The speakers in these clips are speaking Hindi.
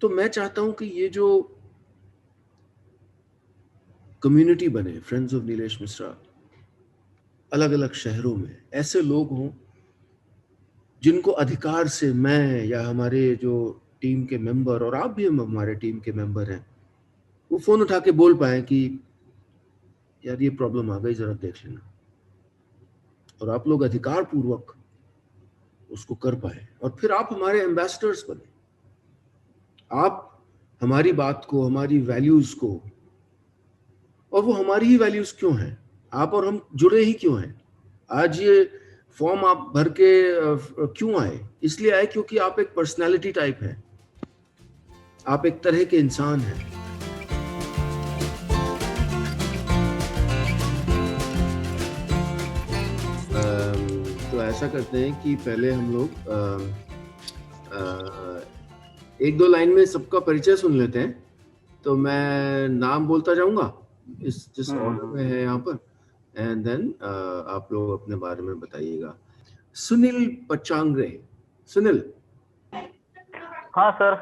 तो मैं चाहता हूं कि ये जो कम्युनिटी बने फ्रेंड्स ऑफ नीलेश मिश्रा, अलग अलग शहरों में ऐसे लोग हों जिनको अधिकार से मैं या हमारे जो टीम के मेंबर, और आप भी हमारे टीम के मेंबर हैं, वो फोन उठा के बोल पाए कि यार ये प्रॉब्लम आ गई, जरा देख लेना, और आप लोग अधिकार पूर्वक उसको कर पाए, और फिर आप हमारे एम्बेसडर्स बने। आप हमारी बात को, हमारी वैल्यूज को, और वो हमारी ही वैल्यूज क्यों हैं, आप और हम जुड़े ही क्यों हैं। आज ये फॉर्म आप भर के क्यों आए? इसलिए आए क्योंकि आप एक पर्सनालिटी टाइप है, आप एक तरह के इंसान हैं। तो ऐसा करते हैं कि पहले हम लोग एक दो लाइन में सबका परिचय सुन लेते हैं। तो मैं नाम बोलता जाऊंगा इस जिस ऑर्डर में है यहाँ पर, एंड देन आप लोग अपने बारे में बताइएगा। सुनील पचांगरे। सुनील। हाँ sir,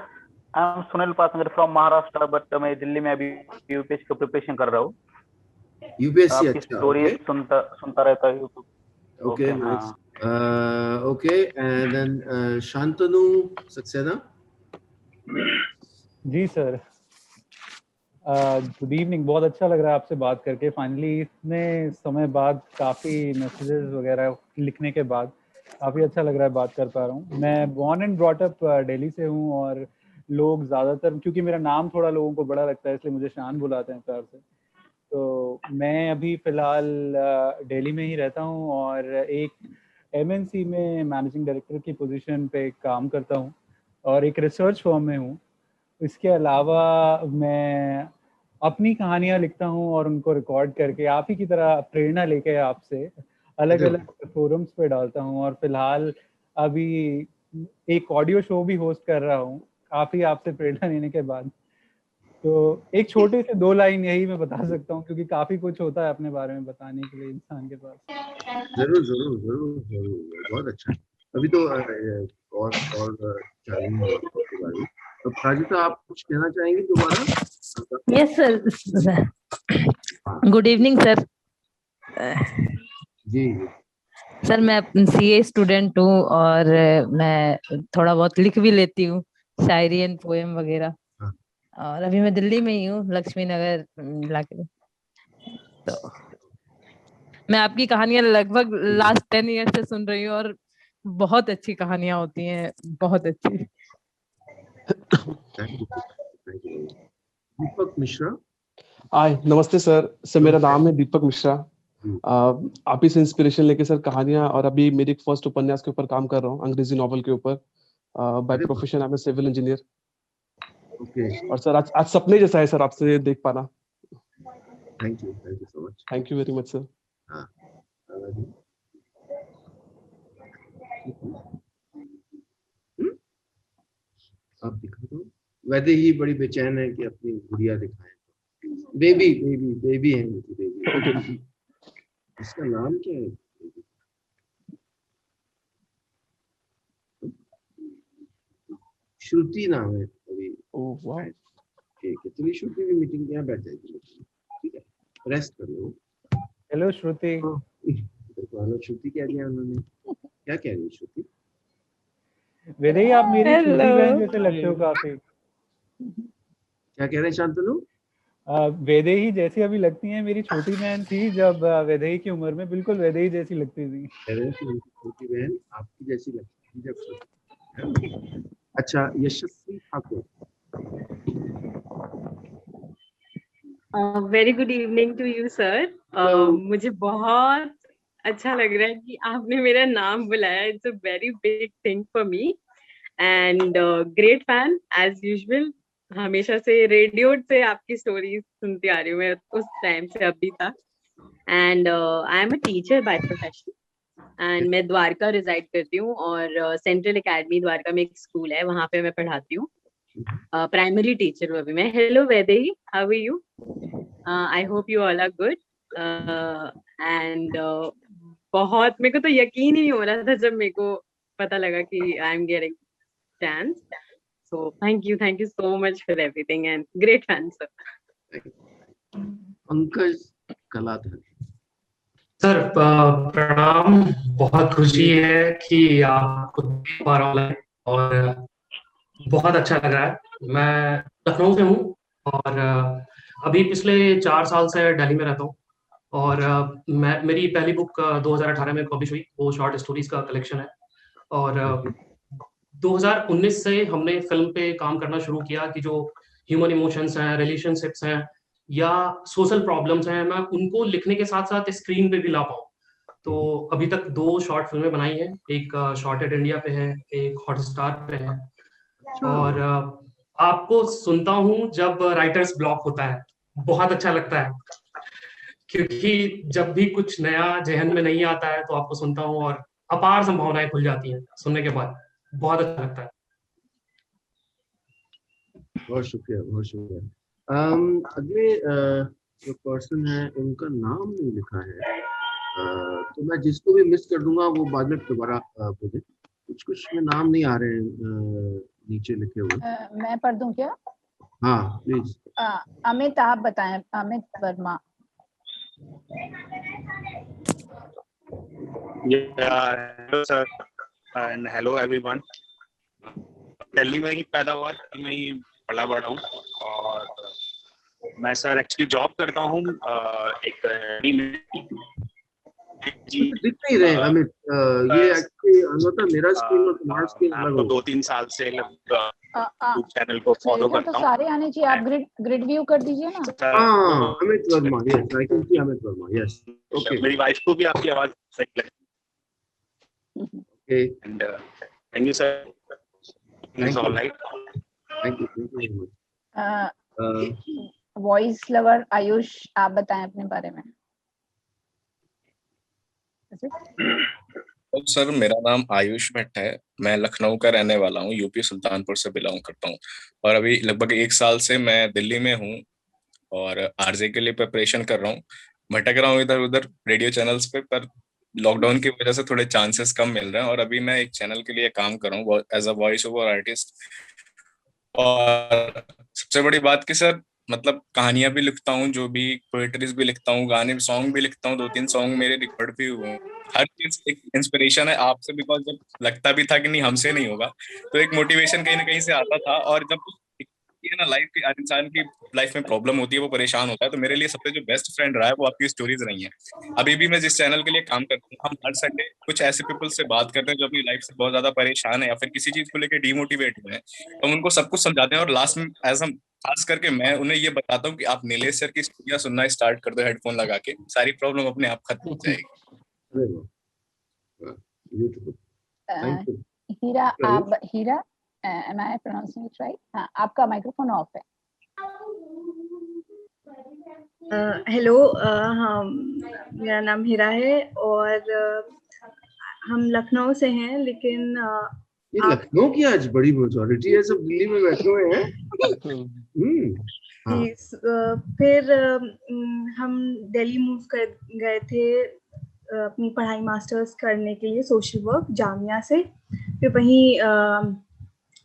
I am Sunil Pasangar from Maharashtra, but मैं दिल्ली में अभी यूपीएससी का प्रिपरेशन कर रहा हूँ। यूपीएससी? आपकी अच्छा, स्टोरी ओके सुनता रहता है YouTube. Okay, nice. Okay, and then Shantanu Saxena. जी सर, गुड इवनिंग। बहुत अच्छा लग रहा है आपसे बात करके। फाइनली इतने समय बाद, काफ़ी मैसेजेस वगैरह लिखने के बाद काफ़ी अच्छा लग रहा है बात कर पा रहा हूँ। मैं born and brought up Delhi से हूँ, और लोग ज़्यादातर, क्योंकि मेरा नाम थोड़ा लोगों को बड़ा लगता है, इसलिए मुझे शान बुलाते हैं प्यार से। तो मैं अभी फ़िलहाल दिल्ली में ही रहता हूँ, और एक MNC में मैनेजिंग डायरेक्टर की पोजीशन पे काम करता हूँ, और एक रिसर्च फर्म में हूँ। इसके अलावा मैं अपनी कहानियां लिखता हूँ और उनको रिकॉर्ड करके आप ही की तरह प्रेरणा लेके आपसे अलग अलग फोरम्स पे डालता हूँ, और फिलहाल अभी एक ऑडियो शो भी होस्ट कर रहा हूँ काफी आपसे प्रेरणा लेने के बाद। तो एक छोटे से दो लाइन यही मैं बता सकता हूँ, क्योंकि काफी कुछ होता है अपने बारे में बताने के लिए इंसान के पास। जरूर जरूर जरूर जरूर, बहुत अच्छा। अभी तो और जानेंगे आपके बारे में। तो प्राजिता, आप कुछ कहना चाहेंगे दोबारा? Yes sir, good evening sir. जी सर, मैं CA स्टूडेंट हूँ, और मैं थोड़ा बहुत लिख भी लेती हूँ, शायरी एंड पोएम वगैरह। और अभी मैं दिल्ली में ही हूँ, लक्ष्मी नगर इलाके में। तो मैं आपकी कहानियां लगभग लास्ट 10 ईयर से सुन रही हूँ, और बहुत अच्छी कहानियां होती हैं, बहुत अच्छी। दीपक मिश्रा। हाय, नमस्ते सर। मेरा नाम है दीपक मिश्रा। आप ही से इंस्पिरेशन लेके सर कहानियां, और अभी मेरी फर्स्ट उपन्यास के ऊपर काम कर रहा हूँ, अंग्रेजी नॉवल के ऊपर। By profession I am civil engineer. Okay. और सर आज सपने जैसा है सर आपसे देख पाना। Thank you so much. Thank you very much sir. हाँ, आप दिखा दो। वैसे ही बड़ी बेचैन है कि अपनी गुड़िया दिखाएं। बेबी है मेरी बेबी। इसका नाम क्या है? श्रुति नाम है। अभी ठीक है, चलिए श्रुति भी मीटिंग के यहाँ बैठ जाएगी। ठीक है, रेस्ट कर लो। हेलो श्रुति। हेलो श्रुति कह दिया उन्होंने। क्या कह रही है श्रुति? वेदई, आप मेरी छोटी बहन जैसे लगते हो काफी। क्या कह रहे हैं शांतनु? वेदेही जैसी अभी लगती हैं। मेरी छोटी बहन थी जब वेदेही की उम्र में, बिल्कुल वेदेही जैसी लगती थी। छोटी बहन आपकी जैसी लगती थी जब छोटी। अच्छा, Yashasvi Thakur. Very good evening to you sir. मुझे बहुत अच्छा लग रहा है कि आपने मेरा नाम बुलाया। It's a very big thing for me, and great fan as usual. हमेशा से रेडियो से आपकी स्टोरीज सुनती आ रही हूँ मैं, उस टाइम से अभी तक। And I am a teacher by profession, and मैं द्वारका रिजाइड करती हूँ, और सेंट्रल एकेडमी द्वारका में एक स्कूल है, वहां पे मैं पढ़ाती हूँ। प्राइमरी टीचर हूँ अभी मैं। Hello Vaidehi, how are you? I hope you all are good. And बहुत, मेरे को तो यकीन ही नहीं हो रहा था जब मेरे को पता लगा कि I am getting chance. So thank you so much for everything and great fan, sir. Pankaj Kaladhar. Sir प्रणाम, बहुत खुशी है कि आपको देख पा रहा हूँ और बहुत अच्छा लग रहा है। मैं लखनऊ से हूँ और अभी पिछले 4 साल से दिल्ली में रहता हूँ और मेरी पहली बुक 2018 में पब्लिश हुई, वो शॉर्ट स्टोरीज का कलेक्शन है और 2019 से हमने फिल्म पे काम करना शुरू किया कि जो ह्यूमन इमोशंस हैं, रिलेशनशिप्स हैं या सोशल प्रॉब्लम्स हैं, मैं उनको लिखने के साथ साथ स्क्रीन पे भी ला पाऊँ। तो अभी तक 2 शॉर्ट फिल्में बनाई हैं, एक शॉर्टेड इंडिया पे है, एक हॉटस्टार पे है और आपको सुनता हूँ जब राइटर्स ब्लॉक होता है, बहुत अच्छा लगता है क्योंकि जब भी कुछ नया जहन में नहीं आता है तो आपको सुनता हूँ और अपार संभावनाएं खुल जाती हैं सुनने के बाद, बहुत अच्छा लगता है। बहुत शुक्रिया, बहुत शुक्रिया। अगले जो पर्सन है उनका नाम नहीं लिखा है, तो मैं जिसको भी मिस कर दूंगा वो बाद में दोबारा बोले। कुछ में नाम नहीं आ रहे हैं नीचे लिखे हुए। मैं पढ़ दूं क्या? हाँ प्लीज। अमित, आप बताएं। Amit Verma. Hello sir and hello everyone. Delhi में ही पैदा हुआ, दिल्ली में ही पला बड़ा हूँ और मैं सर एक्चुअली जॉब करता हूँ एक दिख नहीं रहे अमित, ये एक्चुअली अनोता मेरा स्क्रीन और तुम्हारा स्क्रीन अलग हो। 2-3 साल से यूट्यूब चैनल को फॉलो करता हूँ। सारे आने चाहिए, आप ग्रिड व्यू कर दीजिए ना। हाँ Amit Verma, yes I can see Amit Verma, yes okay. मेरी वाइफ को भी आपकी आवाज सही लगी। Okay and thank you sir, it's all right, thank you very much. Voice lover Ayush, आप बताएं अपने बारे में। तो सर मेरा नाम आयुष भट्ट है, मैं लखनऊ का रहने वाला हूँ, यूपी सुल्तानपुर से बिलोंग करता हूँ और अभी लगभग 1 साल से मैं दिल्ली में हूँ और आरजे के लिए प्रिपरेशन कर रहा हूँ। भटक रहा हूँ इधर उधर रेडियो चैनल्स पे, पर लॉकडाउन की वजह से थोड़े चांसेस कम मिल रहे हैं और अभी मैं एक चैनल के लिए काम कर रहा हूँ as a voice over artist. और सबसे बड़ी बात कि सर मतलब कहानियां भी लिखता हूँ, जो भी पोएट्रीज भी लिखता हूँ, गाने सॉन्ग भी लिखता हूँ, 2-3 सॉन्ग मेरे रिकॉर्ड भी हुए हैं। हर चीज एक इंस्पिरेशन है आपसे, बिकॉज जब लगता भी था कि नहीं हमसे नहीं होगा तो एक मोटिवेशन कहीं ना कहीं से आता था। और जब ये ना लाइफ की, हर इंसान की लाइफ में प्रॉब्लम होती है, वो परेशान होता है, तो मेरे लिए सबसे जो बेस्ट फ्रेंड रहा है वो आपकी स्टोरीज रही हैं। अभी भी मैं जिस चैनल के लिए काम करता हूँ, हम हर संडे कुछ ऐसे पीपल से बात करते हैं जो अपनी लाइफ से बहुत ज्यादा परेशान है या फिर किसी चीज को लेकर डिमोटिवेट हुए हैं, तो हम उनको सब कुछ समझाते हैं और लास्ट में एज हम खास करके मैं उन्हें ये बताता हूँ कि आप नीलेश सर की स्टोरियां सुनना स्टार्ट कर दो हेडफोन लगा के, सारी प्रॉब्लम अपने आप खत्म हो जाएगी। हीरा, आप हीरा, am I pronouncing it right? हाँ, आपका माइक्रोफोन ऑफ है। हेलो, हाँ मेरा नाम हीरा है और हम लखनऊ से हैं, लेकिन ये लखनऊ की आज बड़ी मेजॉरिटी है, सब दिल्ली में बैठे हुए हैं। हाँ। फिर हम दिल्ली मूव कर गए थे अपनी पढ़ाई मास्टर्स करने के लिए सोशल वर्क जामिया से। फिर वहीं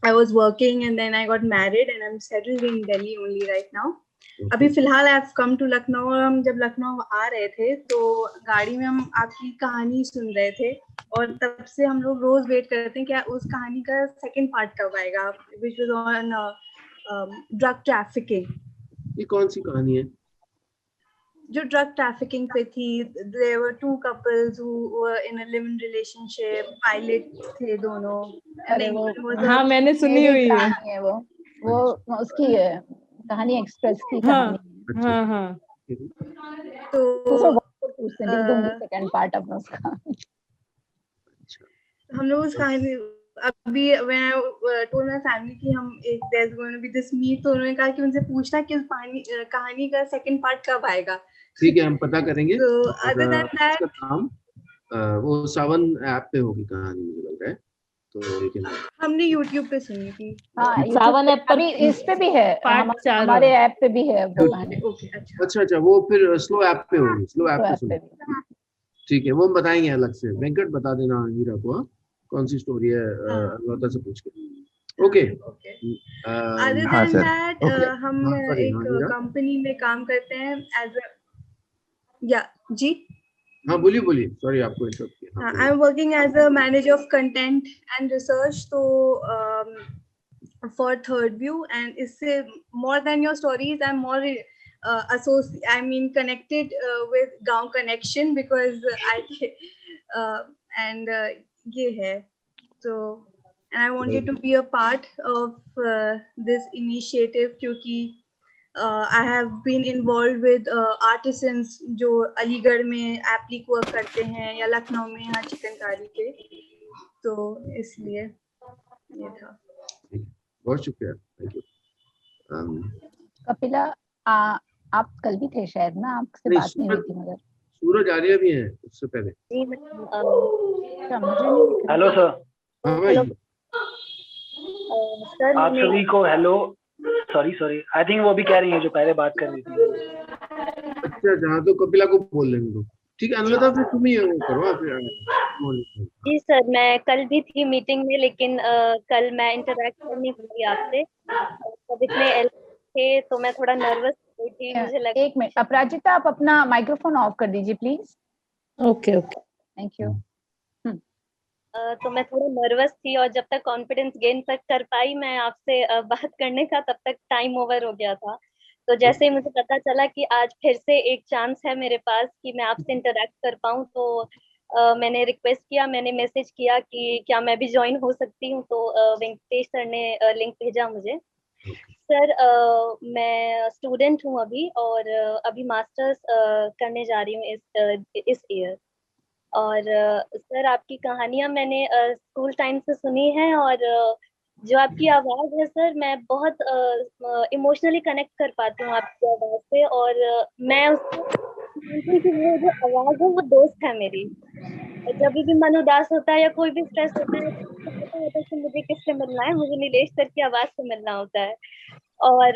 I was working and then I got married and I'm settled in Delhi only right now. अभी फिलहाल I've come to लखनऊ और हम जब लखनऊ आ रहे थे तो गाड़ी में हम आपकी कहानी सुन रहे थे और तब से हम लोग रोज वेट करते हैं क्या उस कहानी का सेकंड पार्ट कब आएगा, which was on drug trafficking. ये कौन सी कहानी है? जो ड्रग ट्रैफिकिंग पे थी, there were 2 couples who were in a live-in relationship, pilot थे दोनों। अरे वो हाँ मैंने सुनी हुई है वो उसकी कहानी एक्सप्रेस की कहानी। हाँ हाँ तो सेकंड पार्ट ऑफ उसका। हम लोग उस कहानी अभी when I told my family कि हम एक there's going to be this meet, तो उन्होंने कहा कि उनसे पूछना कि उस कहानी का सेकंड पार्ट कब आएगा। ठीक है, हम पता करेंगे। तो other than that वो सावन ऐप पे होगी कहानी मुझे लग रहा है, तो लेकिन हमने YouTube पे सुनी थी। हाँ सावन ऐप पर भी, इस पे भी है, हमारे ऐप पे भी है वो कहानी। अच्छा वो फिर स्लो ऐप पे होगी, स्लो ऐप पे सुनी। ठीक है, वो हम बताएंगे अलग से। वेंकट बता देना हीरा को कौन सी स्टोरी है, अनोता से पूछ के। ओके Other हाँ than सर that, ओके हम सॉरी एक मीरा कंपनी में काम करते हैं एज या जी हाँ बोलिए बोलिए सॉरी आपको इंटरप्ट किया हाँ आई बोलिए am working as a manager of content and research तो for Third View, and इससे more than your stories, I'm more connected with Gaon Connection because ये है so and I wanted to be a part of this initiative क्योंकि I have been involved with artisans जो अलीगढ़ में एप्लिक वर्क करते हैं या लखनऊ में यहाँ चिकनकारी पे तो इसलिए ये था बहुत शुक्रिया थैंक यू कपिला आप कल भी थे शायद ना, आपसे नहीं बात नहीं हुई थी मगर सूरज आर्या भी है उससे पहले हेलो सर। हाँ भाई सर आप सभी को हेलो। सॉरी आई थिंक वो भी कह रही है जो पहले बात कर रही थी। अच्छा जहाँ तो कपिला को बोल लेंगे तो ठीक है अनुराधा फिर तुम ही करो फिर जी सर, मैं कल भी थी मीटिंग में लेकिन कल मैं इंटरेक्ट करनी हुई आपसे, सब इतने थे तो मैं थोड़ा नर्वस थी, मुझे लगा। एक मिनट अपराजिता, आप अपना माइक्रोफोन ऑफ कर दीजिए please. Okay okay thank you. तो मैं थोड़ा नर्वस थी और जब तक कॉन्फिडेंस गेन तक कर पाई मैं आपसे बात करने का, तब तक टाइम ओवर हो गया था। तो जैसे ही मुझे पता चला कि आज फिर से एक चांस है मेरे पास कि मैं आपसे इंटरेक्ट कर पाऊँ तो मैंने रिक्वेस्ट किया, मैंने मैसेज किया कि क्या मैं भी ज्वाइन हो सकती हूँ, तो वेंकटेश सर ने लिंक भेजा मुझे। सर मैं स्टूडेंट हूँ अभी और अभी मास्टर्स करने जा रही हूँ इस ईयर। और सर आपकी कहानियाँ मैंने स्कूल टाइम से सुनी है और जो आपकी आवाज़ है सर, मैं बहुत इमोशनली कनेक्ट कर पाती हूँ आपकी आवाज़ से और मैं उसको वो जो आवाज़ है वो दोस्त है मेरी। जब भी मन उदास होता है या कोई भी स्ट्रेस होता है तो पता होता है कि मुझे किससे मिलना है, मुझे नीलेश सर की आवाज़ से मिलना होता है। और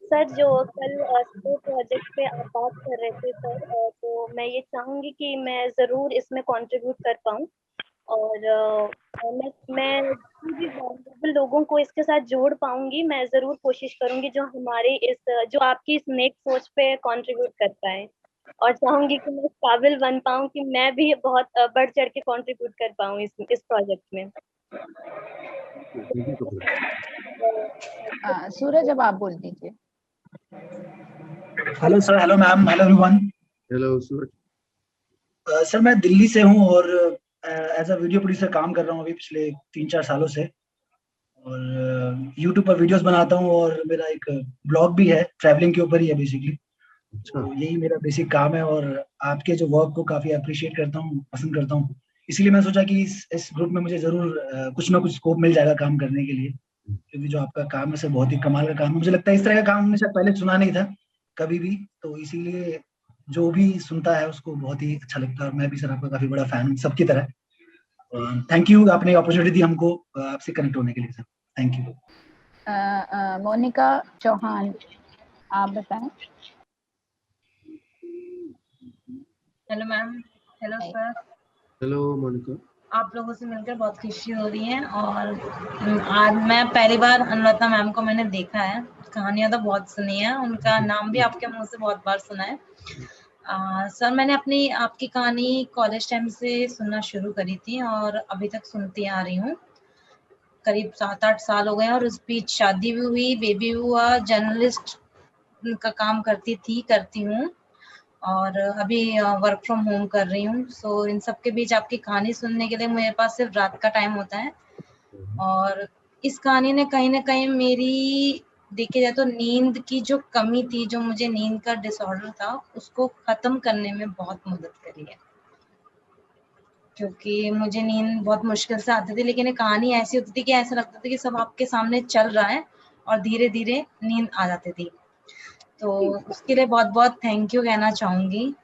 सर जो कल प्रोजेक्ट पे आप बात कर रहे थे सर, तो मैं ये चाहूँगी कि मैं ज़रूर इसमें कंट्रीब्यूट कर पाऊँ और मैं भी वल्नरेबल लोगों को इसके साथ जोड़ पाऊँगी। मैं ज़रूर कोशिश करूँगी जो हमारे जो आपकी इस नेक सोच पे कंट्रीब्यूट कर पाएँ और चाहूँगी कि मैं इस काबिल बन पाऊँ कि मैं भी बहुत बढ़ चढ़ के कंट्रीब्यूट कर पाऊँ इस प्रोजेक्ट में। सूरज अब आप बोल दीजिए। Hello sir, hello ma'am, hello everyone. Hello Suraj. Sir मैं दिल्ली से हूँ और एज अ वीडियो प्रोड्यूसर काम कर रहा हूँ अभी पिछले 3-4 सालों से और यूट्यूब पर वीडियोस बनाता हूँ और मेरा एक ब्लॉग भी है, ट्रैवलिंग के ऊपर ही है बेसिकली। तो यही मेरा बेसिक काम है और आपके जो वर्क को काफ़ी अप्रिशिएट करता हूँ, पसंद करता हूँ। इसीलिए मैं सोचा कि इस ग्रुप में मुझे ज़रूर कुछ ना कुछ स्कोप मिल जाएगा काम करने के लिए, क्योंकि जो आपका काम है सर बहुत ही कमाल का काम है। मुझे लगता है इस तरह का काम हमने शायद पहले सुना नहीं था कभी भी, तो इसीलिए जो भी सुनता है उसको बहुत ही अच्छा लगता है और मैं भी सर आपका काफ़ी बड़ा फैन हूँ सबकी तरह। थैंक यू, आपने अपॉर्चुनिटी दी हमको आपसे कनेक्ट होने के लिए sir, thank you. Monika Chauhan आप बताएं। Hello ma'am, hello sir. Hello Monika. आप लोगों से मिलकर बहुत खुशी हो रही है और आज मैं पहली बार अनुराधा मैम को मैंने देखा है। कहानियां तो बहुत सुनी है, उनका नाम भी आपके मुंह से बहुत बार सुना है। सर मैंने आपकी कहानी कॉलेज टाइम से सुनना शुरू करी थी और अभी तक सुनती आ रही हूँ। करीब 7-8 साल हो गए और उस बीच शादी भी हुई, बेबी भी हुआ, जर्नलिस्ट का काम करती हूँ और अभी वर्क फ्रॉम होम कर रही हूँ। सो इन सब के बीच आपकी कहानी सुनने के लिए मेरे पास सिर्फ रात का टाइम होता है और इस कहानी ने कहीं ना कहीं मेरी देखी जाए तो नींद की जो कमी थी, जो मुझे नींद का डिसऑर्डर था, उसको खत्म करने में बहुत मदद करी है, क्योंकि मुझे नींद बहुत मुश्किल से आती थी। लेकिन ये कहानी ऐसी होती थी कि ऐसा लगता था कि सब आपके सामने चल रहा है और धीरे धीरे नींद आ जाती थी। तो उसके लिए बहुत बहुत थैंक यू कहना चाहूँगी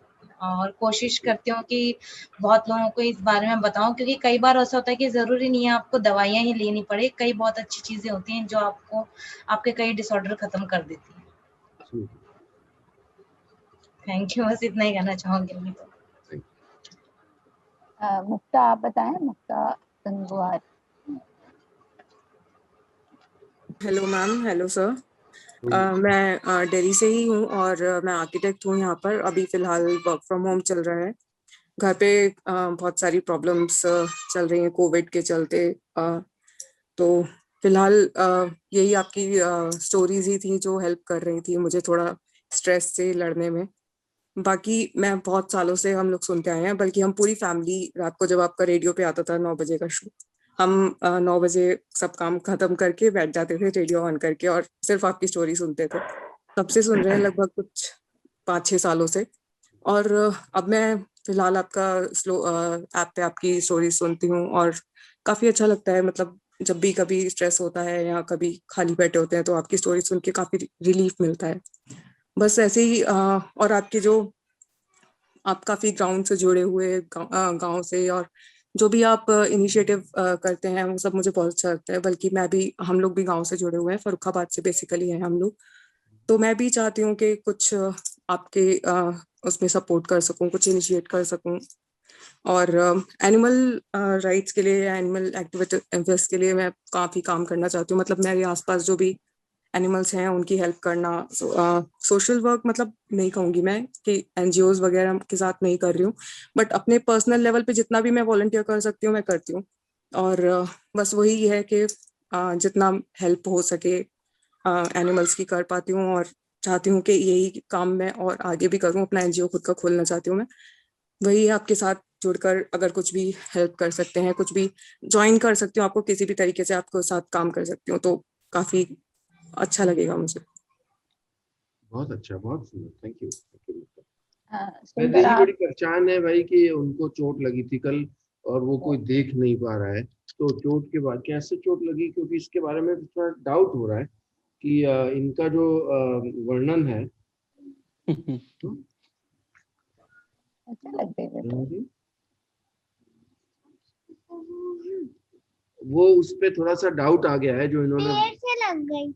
और कोशिश करती हूँ कि बहुत लोगों को इस बारे में बताऊँ, क्योंकि कई बार ऐसा होता है कि ज़रूरी नहीं है आपको दवाइयाँ ही लेनी पड़े, कई बहुत अच्छी चीज़ें होती हैं जो आपको आपके कई डिसऑर्डर खत्म कर देती हैं। थैंक यू, बस इतना ही कहना चाहूँगी मैं तो। मुक्ता आप बताएं, Mukta Gangwar. Hello ma'am, hello sir. मैं दिल्ली से ही हूँ और मैं आर्किटेक्ट हूँ यहाँ पर। अभी फिलहाल वर्क फ्रॉम होम चल रहा है। घर पे बहुत सारी प्रॉब्लम्स चल रही हैं कोविड के चलते। तो फिलहाल यही आपकी स्टोरीज ही थी जो हेल्प कर रही थी मुझे थोड़ा स्ट्रेस से लड़ने में। बाकी मैं बहुत सालों से हम लोग सुनते आए हैं, बल्कि हम पूरी फैमिली रात को जब आपका रेडियो पे आता था 9 बजे का शो, हम 9 बजे सब काम खत्म करके बैठ जाते थे रेडियो ऑन करके और सिर्फ आपकी स्टोरी सुनते थे। तब से सुन रहे हैं लगभग कुछ 5-6 सालों से। और अब मैं फिलहाल आपका स्लो ऐप पे आपकी स्टोरी सुनती हूँ और काफी अच्छा लगता है। मतलब जब भी कभी स्ट्रेस होता है या कभी खाली बैठे होते हैं तो आपकी स्टोरी सुन के काफी रिलीफ मिलता है। बस ऐसे ही और आपके जो आप काफी ग्राउंड से जुड़े हुए गांव से और जो भी आप इनिशिएटिव करते हैं वो सब मुझे बहुत अच्छा लगता है। बल्कि मैं भी हम लोग भी गांव से जुड़े हुए हैं, फर्रुखाबाद से बेसिकली हैं हम लोग। तो मैं भी चाहती हूँ कि कुछ आपके उसमें सपोर्ट कर सकूं, कुछ इनिशिएट कर सकूं। और एनिमल राइट्स के लिए या एनिमल एक्टिविस्ट के लिए मैं काफी काम करना चाहती हूँ। मतलब मेरे आसपास जो भी एनिमल्स हैं उनकी हेल्प करना। सोशल वर्क मतलब नहीं कहूंगी मैं कि एनजीओज वगैरह के साथ नहीं कर रही हूँ, बट अपने पर्सनल लेवल पे जितना भी मैं वॉलंटियर कर सकती हूँ मैं करती हूँ। और बस वही है कि जितना हेल्प हो सके एनिमल्स की कर पाती हूँ। और चाहती हूँ कि यही काम मैं और आगे भी करूँ, अपना एनजीओ खुद का खोलना चाहती हूँ मैं। वही आपके साथ जुड़कर अगर कुछ भी हेल्प कर सकते हैं, कुछ भी ज्वाइन कर सकती हूँ आपको, किसी भी तरीके से आपको साथ काम कर सकती हूँ तो काफी अच्छा लगेगा मुझे। बहुत अच्छा, बहुत सुंदर, थैंक यू। सुंदर वैसे ही आप बड़ी पहचान है भाई कि उनको चोट लगी थी कल और वो कोई देख नहीं पा रहा है। तो चोट के बाद कैसे चोट लगी, क्योंकि इसके बारे में थोड़ा डाउट हो रहा है कि इनका जो वर्णन है अच्छा लग गई वो उस पे थोड़ा सा डाउट आ गया है जो इन्होंने पेड़ से लग गई।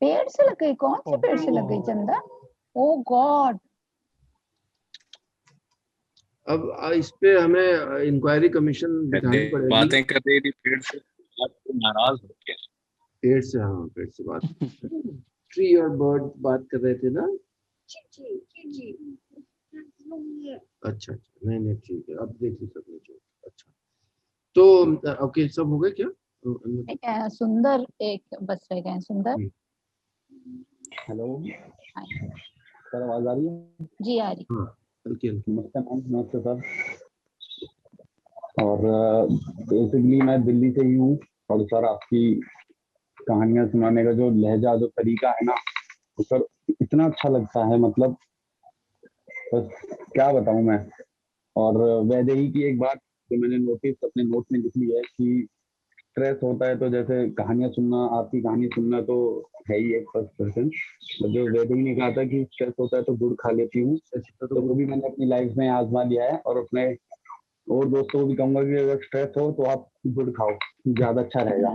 पेड़ से लग गई? कौन से पेड़ से लग गई चंदा? ओ गॉड। अब इस पे हमें इंक्वायरी कमीशन बिठानी पड़ेगी। बातें कर रही थी पेड़ से, आप नाराज हो गए? पेड़ से, हाँ पेड़ से बात ट्री और बर्ड बात कर रहे थे ना। अच्छा अच्छा, नहीं नहीं ठीक है, अब देख ली सबने जो। अच्छा तो ओके, सब हो गए क्या? सुंदर एक बस रह गए। सुंदर हेलो सर, आवाज आ रही है? जी आ रही। हाँ हल्की हल्की। नमस्ते मैम। नमस्ते सर। और बेसिकली मैं दिल्ली से ही हूँ और सर आपकी कहानियां सुनाने का जो लहजा, जो तरीका है ना, तो सर इतना अच्छा लगता है, मतलब बस क्या बताऊं मैं। और वैसे ही की एक बात जो मैंने नोटिस अपने नोट में लिख ली है कि स्ट्रेस होता है तो जैसे कहानियां सुनना, आपकी कहानी सुनना तो है ही एक फर्स्ट पर्सन। जो वेदिक ने कहा था कि स्ट्रेस होता है तो गुड़ खा लेती हूँ, तो वो भी मैंने अपनी लाइफ में आजमा लिया है। और अपने और दोस्तों को भी कहूंगा कि अगर स्ट्रेस हो तो आप गुड़ खाओ, ज्यादा अच्छा रहेगा।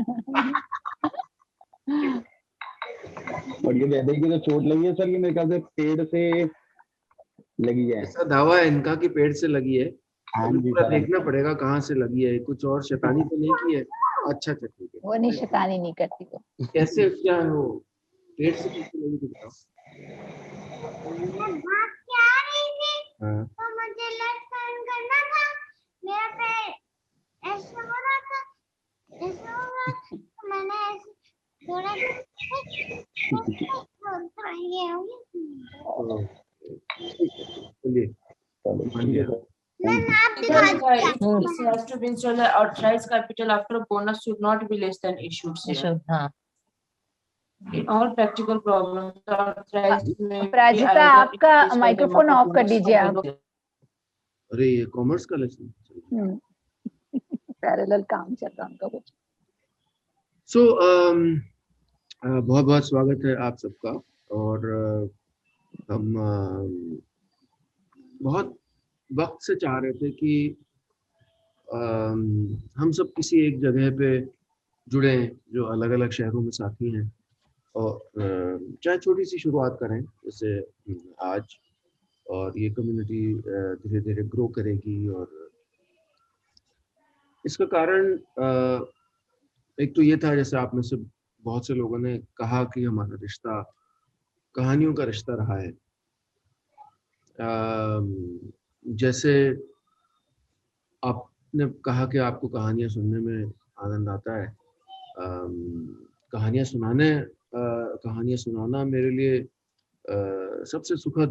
और ये वेदिक की जो चोट लगी है सर, ये मेरे ख्याल से पेड़ से लगी है। ऐसा दावा है इनका कि पेड़ से लगी है। हाँ जी पूरा सर। देखना पड़ेगा कहाँ से लगी है, कुछ और शैतानी तो नहीं की है। अच्छा अच्छा ठीक है। वो नहीं, शैतानी नहीं करती वो। कैसे, क्या है वो, पेड़ से कैसे लगी तो बताओ। हाँ तो मुझे लेफ्ट टर्न करना था, मेरा पैर ऐसे हो रहा था, ऐसे हो रहा था, तो मैंने ऐसे थोड़ा चलिए This has to be installed. Authorized capital after bonus should not be less than issued share. In all practical problems, authorized may be Aparajita either आपका increased by the microphone amount of of कर bonus दीजिए or आप। by the अरे ये कॉमर्स का लेसन पैरेलल काम चल रहा उनका कुछ। सो बहुत बहुत स्वागत है आप सबका। और हम बहुत वक्त से चाह रहे थे कि हम सब किसी एक जगह पे जुड़े जो अलग अलग शहरों में साथी हैं और चाहे छोटी सी शुरुआत करें जैसे आज, और ये कम्युनिटी धीरे धीरे ग्रो करेगी। और इसका कारण एक तो ये था, जैसे आप में से बहुत से लोगों ने कहा कि हमारा रिश्ता कहानियों का रिश्ता रहा है। जैसे आपने कहा कि आपको कहानियां सुनने में आनंद आता है, कहानियां सुनाना मेरे लिए सबसे सुखद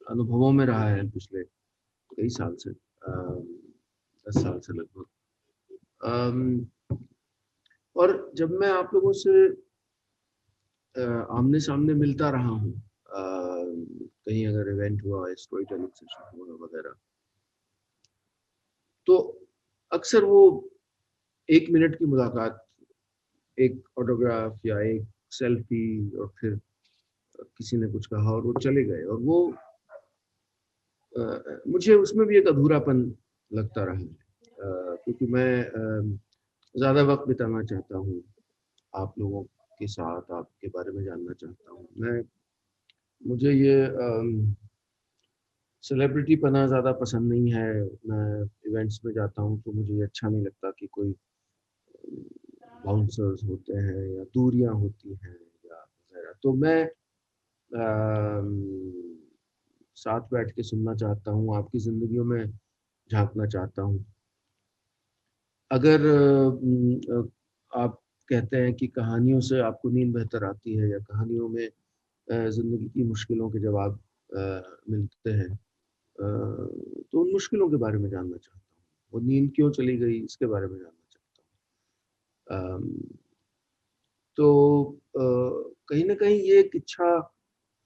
अनुभवों में रहा है पिछले कई साल से, 10 साल से लगभग। और जब मैं आप लोगों से आमने सामने मिलता रहा हूँ, कहीं अगर इवेंट हुआ, स्टोरी टेलिंग सेशन हुआ वगैरह, तो अक्सर वो 1 मिनट की मुलाकात, एक ऑटोग्राफ या एक सेल्फी, और फिर किसी ने कुछ कहा और वो चले गए, और वो मुझे उसमें भी एक अधूरापन लगता रहा है, क्योंकि मैं ज़्यादा वक्त बिताना चाहता हूँ आप लोगों के साथ, आपके बारे में जानना चाहता हूँ। मुझे ये सेलिब्रिटी पना ज़्यादा पसंद नहीं है। मैं इवेंट्स में जाता हूँ तो मुझे अच्छा नहीं लगता कि कोई बाउंसर्स होते हैं या दूरियां होती हैं या वगैरह। तो मैं साथ बैठ के सुनना चाहता हूँ, आपकी जिंदगियों में झांकना चाहता हूँ। अगर आप कहते हैं कि कहानियों से आपको नींद बेहतर आती है, या कहानियों में जिंदगी की मुश्किलों के जवाब मिलते हैं, तो उन मुश्किलों के बारे में जानना चाहता हूँ। वो नींद क्यों चली गई, इसके बारे में जानना चाहता हूँ। तो कहीं ना कहीं ये एक इच्छा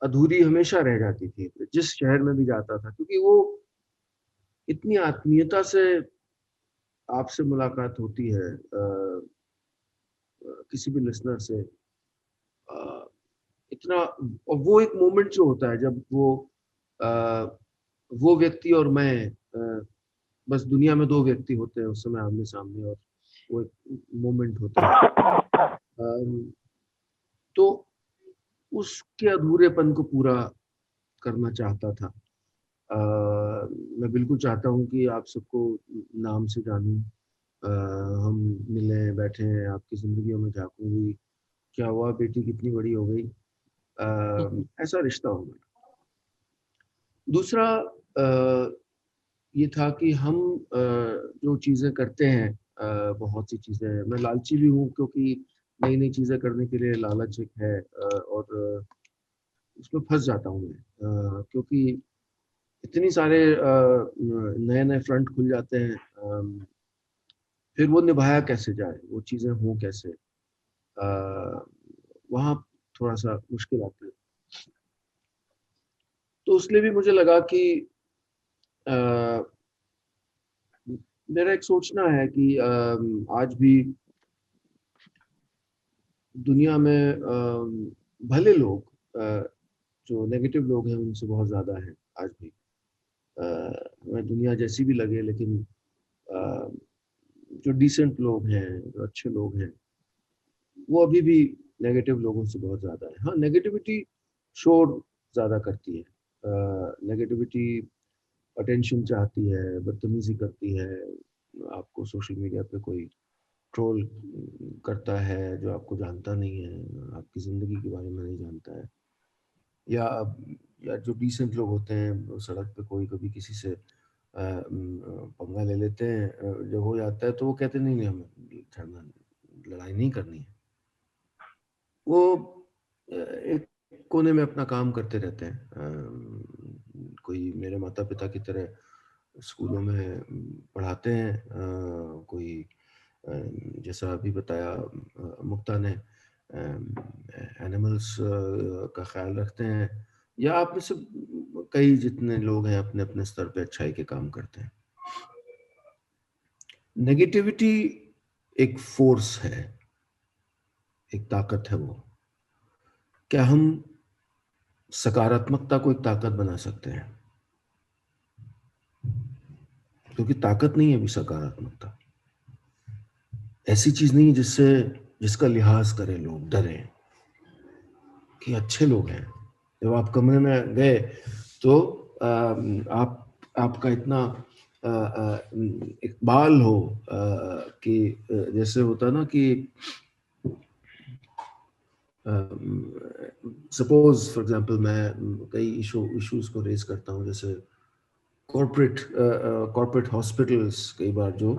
अधूरी हमेशा रह जाती थी, जिस शहर में भी जाता था, क्योंकि वो इतनी आत्मीयता से आपसे मुलाकात होती है, किसी भी लिसनर से, इतना। और वो एक मोमेंट जो होता है जब वो व्यक्ति और मैं, बस दुनिया में 2 व्यक्ति होते हैं उस समय आमने सामने, और वो एक मोमेंट होता है, तो उसके अधूरेपन को पूरा करना चाहता था। मैं बिल्कुल चाहता हूँ कि आप सबको नाम से जानूं, हम मिलें, बैठें, आपकी जिंदगियों में झांकूं भी, क्या हुआ बेटी कितनी बड़ी हो गई, ऐसा रिश्ता हो गया। दूसरा ये था कि हम जो चीज़ें करते हैं, बहुत सी चीज़ें, मैं लालची भी हूँ, क्योंकि नई नई चीज़ें करने के लिए लालच एक है, और उसमें फंस जाता हूँ मैं, क्योंकि इतनी सारे नए नए फ्रंट खुल जाते हैं, फिर वो निभाया कैसे जाए, वो चीज़ें हों कैसे, वहाँ थोड़ा सा मुश्किल आती है। तो इसलिए भी मुझे लगा कि मेरा एक सोचना है कि आज भी दुनिया में भले लोग, जो नेगेटिव लोग हैं उनसे बहुत ज़्यादा है आज भी। हमें दुनिया जैसी भी लगे, लेकिन जो डिसेंट लोग हैं, जो अच्छे लोग हैं, वो अभी भी नेगेटिव लोगों से बहुत ज़्यादा है। हाँ, नेगेटिविटी शोर ज़्यादा करती है, नेगेटिविटी अटेंशन चाहती है, बदतमीजी करती है, आपको सोशल मीडिया पे कोई ट्रोल करता है जो आपको जानता नहीं है, आपकी ज़िंदगी के बारे में नहीं जानता है, या जो डिसेंट लोग होते हैं, सड़क पे कोई कभी किसी से पंगा ले लेते हैं, जब हो जाता है तो वो कहते नहीं हमें झगड़ा, लड़ाई नहीं करनी है। वो एक कोने में अपना काम करते रहते हैं। कोई मेरे माता पिता की तरह स्कूलों में पढ़ाते हैं, कोई जैसा अभी बताया मुक्ता ने, एनिमल्स का ख्याल रखते हैं, या आप में से कई जितने लोग हैं अपने अपने स्तर पे अच्छाई के काम करते हैं। नेगेटिविटी एक फोर्स है, एक ताकत है। वो क्या हम सकारात्मकता को एक ताकत बना सकते हैं? क्योंकि ताकत नहीं है अभी सकारात्मकता, ऐसी चीज नहीं जिसका लिहाज करें लोग, डरें कि अच्छे लोग हैं। जब आप कमरे में गए तो आपका इतना इकबाल हो कि जैसे होता ना कि सपोज फॉर एग्जांपल मैं कई इश्यूज को रेज करता हूँ, जैसे कॉर्पोरेट हॉस्पिटल्स कई बार जो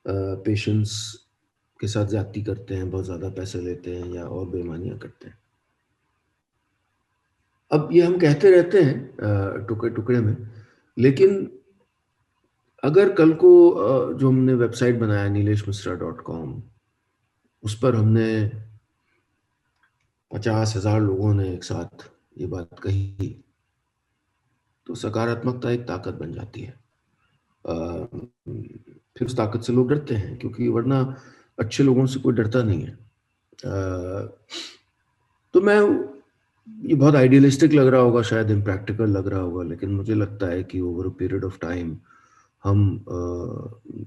पेशेंट्स के साथ ज्यादती करते हैं, बहुत ज़्यादा पैसे लेते हैं या और बेईमानियां करते हैं। अब ये हम कहते रहते हैं टुकड़े टुकड़े में, लेकिन अगर कल को जो हमने वेबसाइट बनाया nileshmisra.com, उस पर हमने 50,000 लोगों ने एक साथ ये बात कही, तो सकारात्मकता एक ताकत बन जाती है। फिर उस ताकत से लोग डरते हैं, क्योंकि वरना अच्छे लोगों से कोई डरता नहीं है। तो मैं, ये बहुत आइडियलिस्टिक लग रहा होगा, शायद इम्प्रैक्टिकल लग रहा होगा, लेकिन मुझे लगता है कि over a period of time हम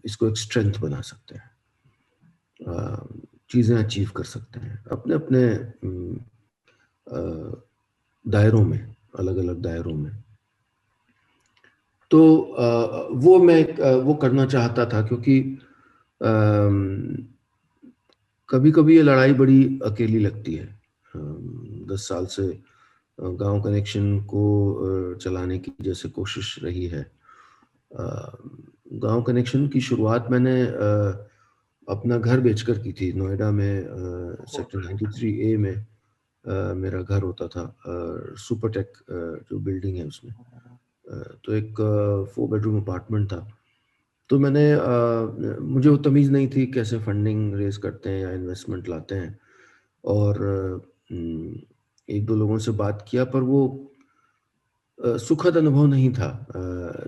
इसको एक स्ट्रेंथ बना सकते हैं, चीज़ें अचीव कर सकते हैं अपने अपने दायरों में, अलग अलग दायरों में। तो वो मैं वो करना चाहता था, क्योंकि कभी कभी ये लड़ाई बड़ी अकेली लगती है। 10 साल से गांव कनेक्शन को चलाने की जैसे कोशिश रही है। गांव कनेक्शन की शुरुआत मैंने अपना घर बेचकर की थी। नोएडा में सेक्टर 93A में मेरा घर होता था, सुपरटेक जो बिल्डिंग है उसमें। तो एक 4 बेडरूम अपार्टमेंट था। तो मैंने मुझे वो तमीज़ नहीं थी कैसे फंडिंग रेज करते हैं या इन्वेस्टमेंट लाते हैं, और एक दो लोगों से बात किया, पर वो सुखद अनुभव नहीं था।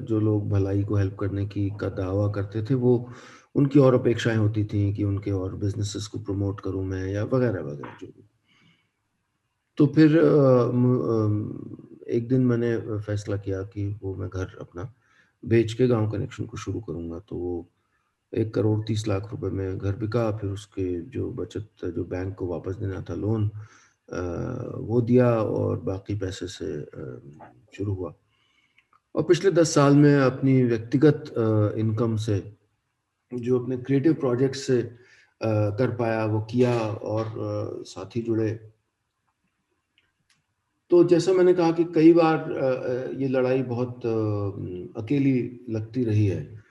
जो लोग भलाई को हेल्प करने की का दावा करते थे, वो उनकी और अपेक्षाएं होती थी कि उनके और बिजनेसेस को प्रमोट करूं मैं, या वगैरह वगैरह जो भी। तो फिर एक दिन मैंने फैसला किया कि वो मैं घर अपना बेच के गांव कनेक्शन को शुरू करूंगा। तो वो 1,30,00,000 रुपए में घर बिका। फिर उसके जो बचत, जो बैंक को वापस देना था लोन, वो दिया, और बाकी पैसे से शुरू हुआ। और पिछले 10 साल में अपनी व्यक्तिगत इनकम से, जो अपने क्रिएटिव प्रोजेक्ट से कर पाया वो किया, और साथी जुड़े। तो जैसा मैंने कहा कि कई बार ये लड़ाई बहुत अकेली लगती रही है,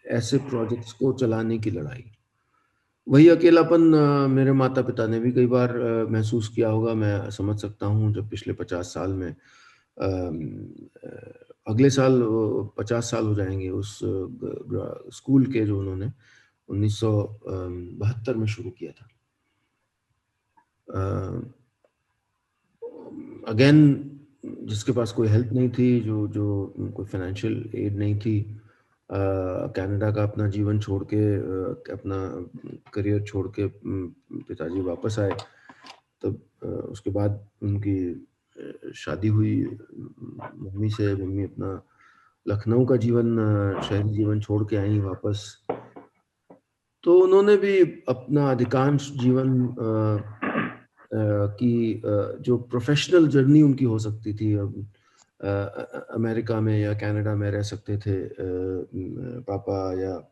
ऐसे प्रोजेक्ट्स को चलाने की लड़ाई। वही अकेलापन मेरे माता पिता ने भी कई बार महसूस किया होगा, मैं समझ सकता हूँ। जब पिछले 50 साल में, अगले साल 50 साल हो जाएंगे उस स्कूल के, जो उन्होंने 1972 में शुरू किया था। अगेन, जिसके पास कोई हेल्प नहीं थी, जो कोई फाइनेंशियल एड नहीं थी, कनाडा का अपना जीवन छोड़ के, अपना करियर छोड़ के पिताजी वापस आए। तब उसके बाद उनकी शादी हुई मम्मी से। मम्मी अपना लखनऊ का जीवन, शहरी जीवन छोड़ के आई वापस। तो उन्होंने भी अपना अधिकांश जीवन की जो प्रोफेशनल जर्नी उनकी हो सकती थी, अमेरिका में या कनाडा में रह सकते थे पापा या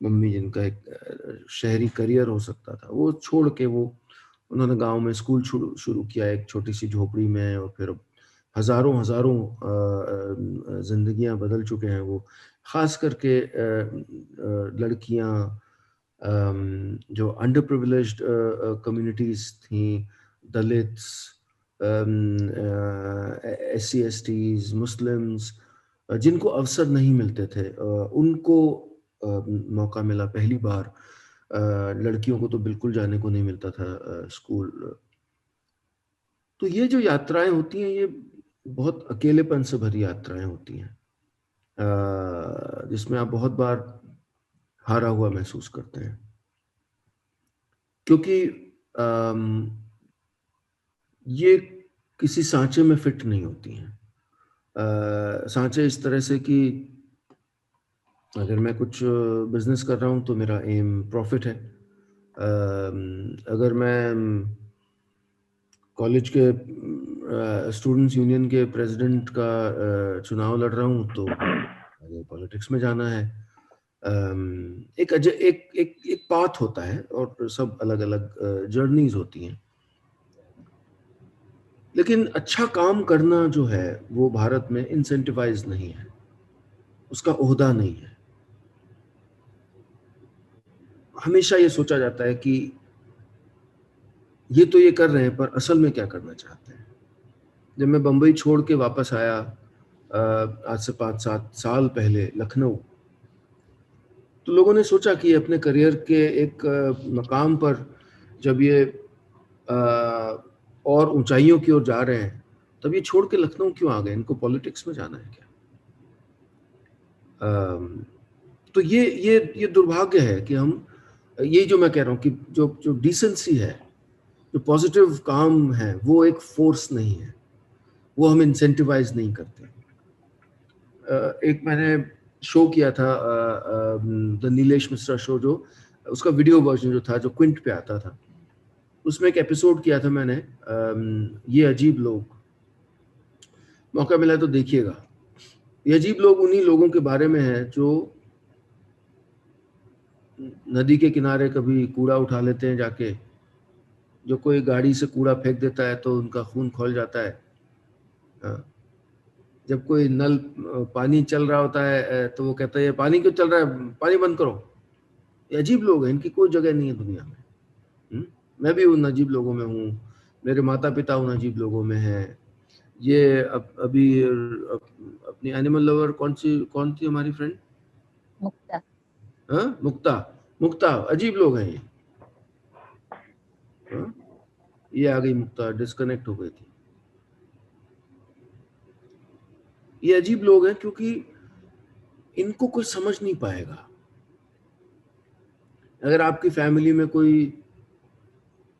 मम्मी, जिनका एक शहरी करियर हो सकता था, वो छोड़ के वो उन्होंने गांव में स्कूल शुरू किया, एक छोटी सी झोपड़ी में। और फिर हजारों जिंदगियां बदल चुके हैं वो, खास करके लड़कियां, जो अंडर प्रिविलेज्ड कम्युनिटीज थी, दलित्स, SC/STs, मुस्लिम्स, जिनको अवसर नहीं मिलते थे, उनको मौका मिला पहली बार। लड़कियों को तो बिल्कुल जाने को नहीं मिलता था स्कूल। तो ये जो यात्राएं होती हैं, ये बहुत अकेलेपन से भरी यात्राएं होती हैं, जिसमें आप बहुत बार हारा हुआ महसूस करते हैं, क्योंकि ये किसी सांचे में फिट नहीं होती हैं। सांचे इस तरह से कि अगर मैं कुछ बिजनेस कर रहा हूं तो मेरा एम प्रॉफिट है। अगर मैं कॉलेज के स्टूडेंट्स यूनियन के प्रेसिडेंट का चुनाव लड़ रहा हूं तो आगे पॉलिटिक्स में जाना है। एक एक एक एक पाथ होता है और सब अलग अलग जर्नीज होती हैं, लेकिन अच्छा काम करना जो है वो भारत में इंसेंटिवाइज नहीं है, उसका ओहदा नहीं है। हमेशा ये सोचा जाता है कि ये तो ये कर रहे हैं, पर असल में क्या करना चाहते हैं। जब मैं बंबई छोड़ के वापस आया आज से 5-7 साल पहले लखनऊ, तो लोगों ने सोचा कि अपने करियर के एक मकाम पर जब ये और ऊंचाइयों की ओर जा रहे हैं, तब ये छोड़ के लखनऊ क्यों आ गए, इनको पॉलिटिक्स में जाना है क्या। तो ये दुर्भाग्य है कि हम, ये जो मैं कह रहा हूँ कि जो डिसेंसी है, जो पॉजिटिव काम है, वो एक फोर्स नहीं है, वो हम इंसेंटिवाइज नहीं करते। एक मैंने शो किया था द नीलेश मिश्रा शो, जो उसका वीडियो वर्जन जो था, जो क्विंट पे आता था, उसमें एक एपिसोड किया था मैंने, ये अजीब लोग। मौका मिला तो देखिएगा। ये अजीब लोग उन्हीं लोगों के बारे में है जो नदी के किनारे कभी कूड़ा उठा लेते हैं जाके, जो कोई गाड़ी से कूड़ा फेंक देता है तो उनका खून खौल जाता है। जब कोई नल पानी चल रहा होता है तो वो कहता है ये पानी क्यों चल रहा है, पानी बंद करो। ये अजीब लोग हैं, इनकी कोई जगह नहीं है दुनिया में। मैं भी उन अजीब लोगों में हूँ, मेरे माता पिता उन अजीब लोगों में हैं। ये अभी अपनी एनिमल लवर कौन थी हमारी फ्रेंड, मुक्ता। हाँ, मुक्ता अजीब लोग हैं ये। हाँ? ये आ गई मुक्ता, डिस्कनेक्ट हो गई थी। ये अजीब लोग हैं क्योंकि इनको कोई समझ नहीं पाएगा। अगर आपकी फैमिली में कोई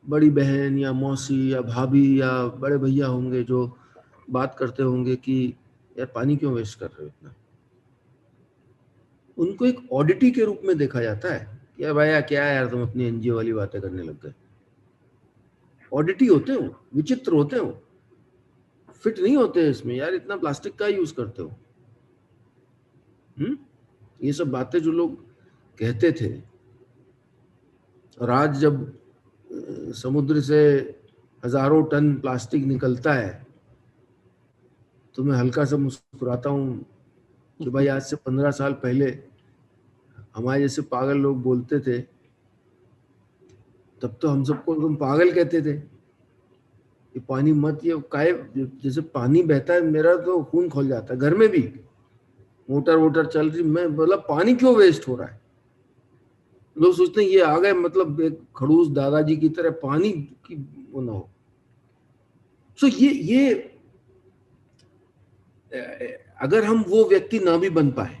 बड़ी बहन या मौसी या भाभी या बड़े भैया होंगे जो बात करते होंगे कि यार पानी क्यों वेस्ट कर रहे हो इतना, उनको एक ऑडिटी के रूप में देखा जाता है कि यार भैया क्या है यार, तुम अपनी एनजीओ वाली बातें करने लग गए। ऑडिटी होते हो, विचित्र होते हो, फिट नहीं होते इसमें, यार इतना प्लास्टिक का यूज करते हो। ये सब बातें जो लोग कहते थे, और आज जब समुद्र से हजारों टन प्लास्टिक निकलता है तो मैं हल्का सा मुस्कुराता हूँ कि भाई आज से 15 साल पहले हमारे जैसे पागल लोग बोलते थे, तब तो हम सबको तुम पागल कहते थे कि पानी मत, ये काय, जैसे पानी बहता है मेरा तो खून खोल जाता है। घर में भी मोटर चल रही, मैं बोला पानी क्यों वेस्ट हो रहा है। लोग सोचते हैं ये आ गए मतलब एक खड़ूस दादाजी की तरह पानी की वो ना हो। सो ये अगर हम वो व्यक्ति ना भी बन पाए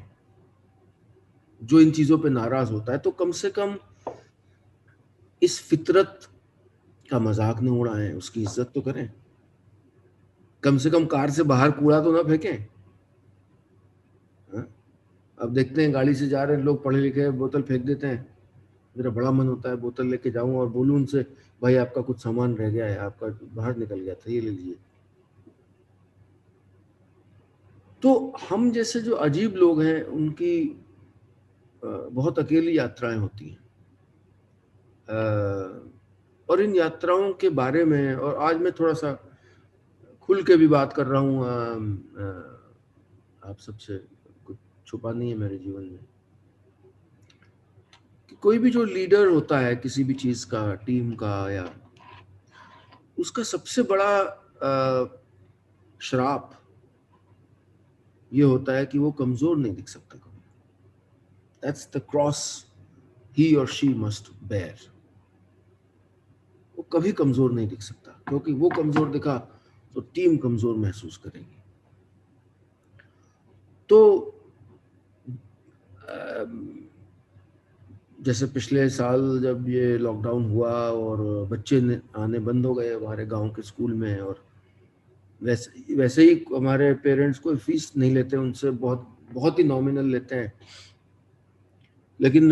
जो इन चीजों पे नाराज होता है, तो कम से कम इस फितरत का मजाक न उड़ाएं, उसकी इज्जत तो करें। कम से कम कार से बाहर कूड़ा तो ना फेंकें। अब देखते हैं गाड़ी से जा रहे हैं लोग, पढ़े लिखे, बोतल फेंक देते हैं। मेरा बड़ा मन होता है बोतल लेके जाऊं और बोलूं उनसे, भाई आपका कुछ सामान रह गया है, आपका बाहर निकल गया था, ये ले लीजिए। तो हम जैसे जो अजीब लोग हैं उनकी बहुत अकेली यात्राएं होती हैं, और इन यात्राओं के बारे में, और आज मैं थोड़ा सा खुल के भी बात कर रहा हूँ आप सबसे, कुछ छुपा नहीं है मेरे जीवन में। कि कोई भी जो लीडर होता है किसी भी चीज का, टीम का, या उसका सबसे बड़ा श्राप ये होता है कि वो कमजोर नहीं दिख सकता कभी। दैट्स द क्रॉस ही और शी मस्ट बेयर। वो कभी कमजोर नहीं दिख सकता, क्योंकि वो कमजोर दिखा तो टीम कमजोर महसूस करेगी। तो जैसे पिछले साल जब ये लॉकडाउन हुआ और बच्चे आने बंद हो गए हमारे गांव के स्कूल में, और वैसे ही हमारे पेरेंट्स कोई फीस नहीं लेते उनसे, बहुत ही नॉमिनल लेते हैं, लेकिन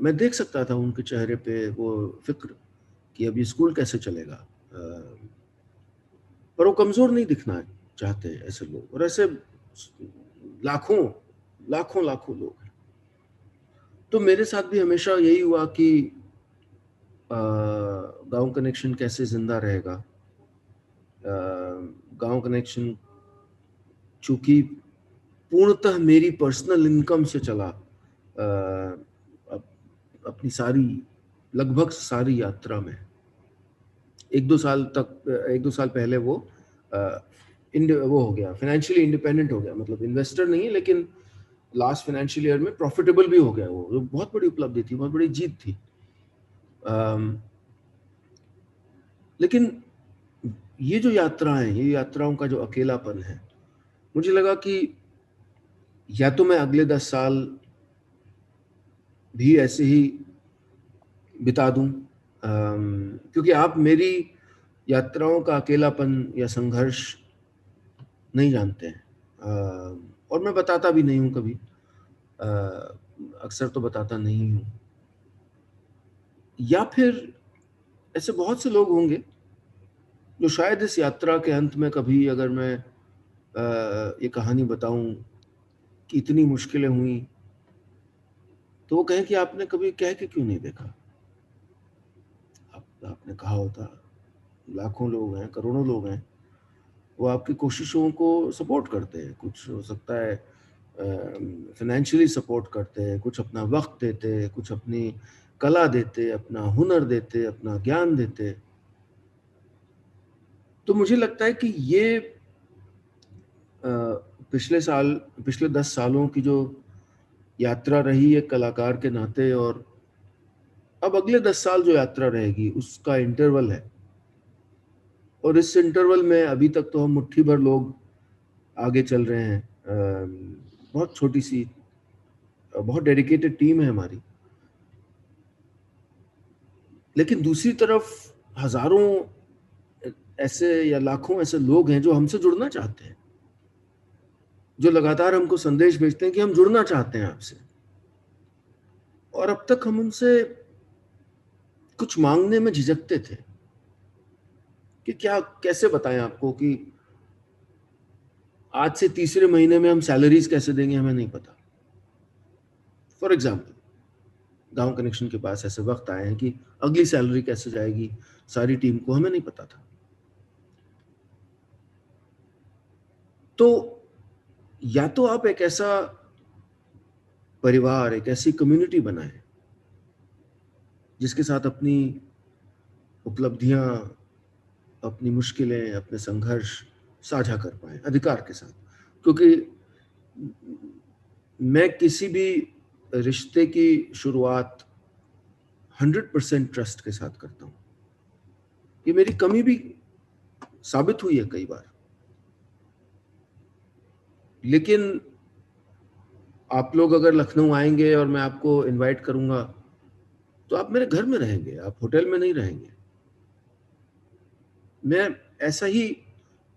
मैं देख सकता था उनके चेहरे पे वो फिक्र कि अभी स्कूल कैसे चलेगा। पर वो कमजोर नहीं दिखना चाहते ऐसे लोग, और ऐसे लाखों लोग हैं। तो मेरे साथ भी हमेशा यही हुआ कि गांव कनेक्शन कैसे जिंदा रहेगा। गांव कनेक्शन चूंकि पूर्णतः मेरी पर्सनल इनकम से चला, अपनी सारी लगभग सारी यात्रा में 1-2 साल पहले वो हो गया, फाइनेंशियली इंडिपेंडेंट हो गया, मतलब इन्वेस्टर नहीं है लेकिन लास्ट फाइनेंशियल ईयर में प्रॉफिटेबल भी हो गया। वो जो बहुत बड़ी उपलब्धि थी, बहुत बड़ी जीत थी। लेकिन ये जो यात्राएं, ये यात्राओं का जो अकेलापन है, मुझे लगा कि या तो मैं अगले 10 साल भी ऐसे ही बिता दूं, क्योंकि आप मेरी यात्राओं का अकेलापन या संघर्ष नहीं जानते हैं, और मैं बताता भी नहीं हूं कभी, अक्सर तो बताता नहीं हूं। या फिर ऐसे बहुत से लोग होंगे जो शायद इस यात्रा के अंत में कभी, अगर मैं ये कहानी बताऊं कि इतनी मुश्किलें हुई, तो वो कहें कि आपने कभी कह के क्यों नहीं देखा। आपने कहा होता, लाखों लोग हैं, करोड़ों लोग हैं, वो आपकी कोशिशों को सपोर्ट करते हैं। कुछ हो सकता है फाइनेंशियली सपोर्ट करते हैं, कुछ अपना वक्त देते, कुछ अपनी कला देते, अपना हुनर देते, अपना ज्ञान देते। तो मुझे लगता है कि ये पिछले 10 सालों की जो यात्रा रही है कलाकार के नाते, और अब अगले 10 साल जो यात्रा रहेगी उसका इंटरवल है। और इस इंटरवल में अभी तक तो हम मुट्ठी भर लोग आगे चल रहे हैं। बहुत छोटी सी, बहुत डेडिकेटेड टीम है हमारी, लेकिन दूसरी तरफ हजारों ऐसे या लाखों ऐसे लोग हैं जो हमसे जुड़ना चाहते हैं, जो लगातार हमको संदेश भेजते हैं कि हम जुड़ना चाहते हैं आपसे। और अब तक हम उनसे कुछ मांगने में झिझकते थे कि क्या, कैसे बताएं आपको कि आज से तीसरे महीने में हम सैलरीज कैसे देंगे, हमें नहीं पता। फॉर एग्जाम्पल, गांव कनेक्शन के पास ऐसे वक्त आए हैं कि अगली सैलरी कैसे जाएगी सारी टीम को, हमें नहीं पता था। तो या तो आप एक ऐसा परिवार, एक ऐसी कम्युनिटी बनाएं जिसके साथ अपनी उपलब्धियां, अपनी मुश्किलें, अपने संघर्ष साझा कर पाए अधिकार के साथ। क्योंकि मैं किसी भी रिश्ते की शुरुआत 100% ट्रस्ट के साथ करता हूं। ये मेरी कमी भी साबित हुई है कई बार, लेकिन आप लोग अगर लखनऊ आएंगे और मैं आपको इनवाइट करूंगा तो आप मेरे घर में रहेंगे, आप होटल में नहीं रहेंगे। मैं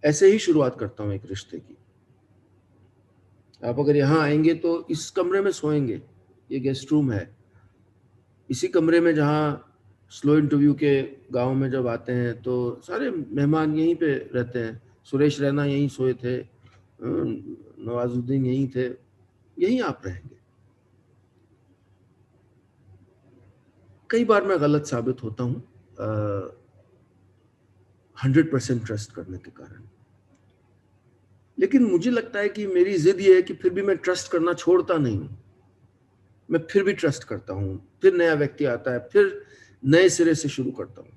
ऐसे ही शुरुआत करता हूं एक रिश्ते की। आप अगर यहाँ आएंगे तो इस कमरे में सोएंगे, ये गेस्ट रूम है, इसी कमरे में जहाँ स्लो इंटरव्यू के गांव में जब आते हैं तो सारे मेहमान यहीं पे रहते हैं। सुरेश रैना यहीं सोए थे, नवाजुद्दीन यहीं थे, यहीं आप रहेंगे। कई बार मैं गलत साबित होता हूँ 100% ट्रस्ट करने के कारण, लेकिन मुझे लगता है कि मेरी जिद ये है कि फिर भी मैं ट्रस्ट करना छोड़ता नहीं हूं। मैं फिर भी ट्रस्ट करता हूं, फिर नया व्यक्ति आता है, फिर नए सिरे से शुरू करता हूं।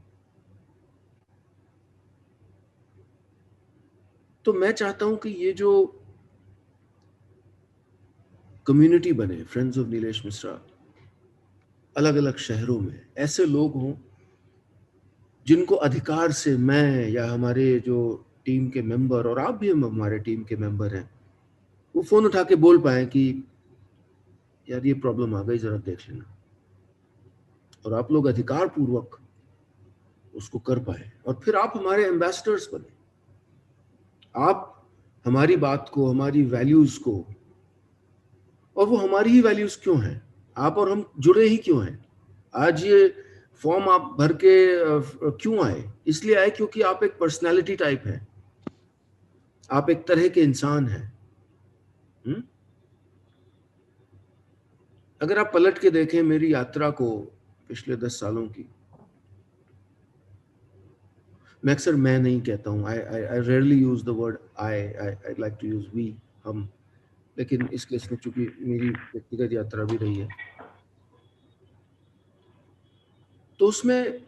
तो मैं चाहता हूं कि ये जो कम्युनिटी बने, फ्रेंड्स ऑफ नीलेश मिश्रा, अलग अलग शहरों में ऐसे लोग हों जिनको अधिकार से मैं या हमारे जो टीम के मेंबर, और आप भी हमारे टीम के मेंबर हैं, वो फोन उठा के बोल पाए कि यार ये प्रॉब्लम आ गई, जरा देख लेना, और आप लोग अधिकार पूर्वक उसको कर पाए। और फिर आप हमारे एम्बेसडर्स बने, आप हमारी बात को, हमारी वैल्यूज को, और वो हमारी ही वैल्यूज क्यों हैं, आप और हम जुड़े ही क्यों हैं। आज ये फॉर्म आप भर के क्यों आए? इसलिए आए क्योंकि आप एक पर्सनालिटी टाइप है, आप एक तरह के इंसान हैं। अगर आप पलट के देखें मेरी यात्रा को पिछले 10 सालों की, मैं अक्सर मैं नहीं कहता हूँ, I rarely use the word I like to use we, हम, लेकिन इस केस में चूंकि मेरी व्यक्तिगत यात्रा भी रही है, तो उसमें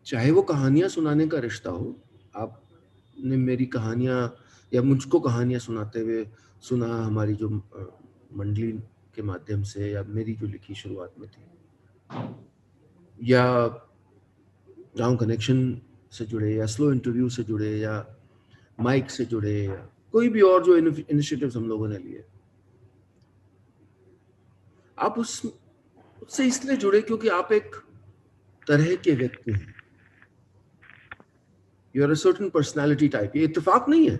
चाहे वो कहानियां सुनाने का रिश्ता हो, आपने मेरी कहानियां या मुझको कहानियां सुनाते हुए सुना हमारी जो मंडली के माध्यम से, या मेरी जो लिखी शुरुआत में थी, या गांव कनेक्शन से जुड़े, या स्लो इंटरव्यू से जुड़े, या माइक से जुड़े, या कोई भी और जो इनिशिएटिव्स हम लोगों ने लिए, आप उससे इसलिए जुड़े क्योंकि आप एक तरह के व्यक्ति हैं, you are a certain personality type. ये इत्तेफाक नहीं है,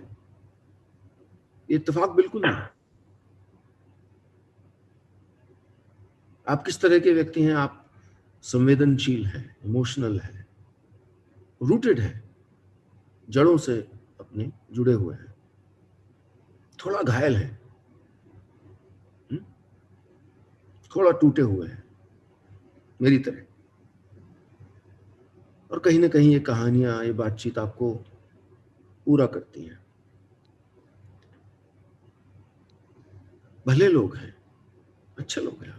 ये इत्तेफाक बिल्कुल नहीं। आप किस तरह के व्यक्ति हैं? आप संवेदनशील हैं, इमोशनल हैं, रूटेड हैं, जड़ों से अपने जुड़े हुए हैं, थोड़ा घायल हैं, थोड़ा टूटे हुए हैं मेरी तरह, और कहीं ना कहीं ये कहानियां, ये बातचीत आपको पूरा करती हैं। भले लोग हैं, अच्छे लोग हैं।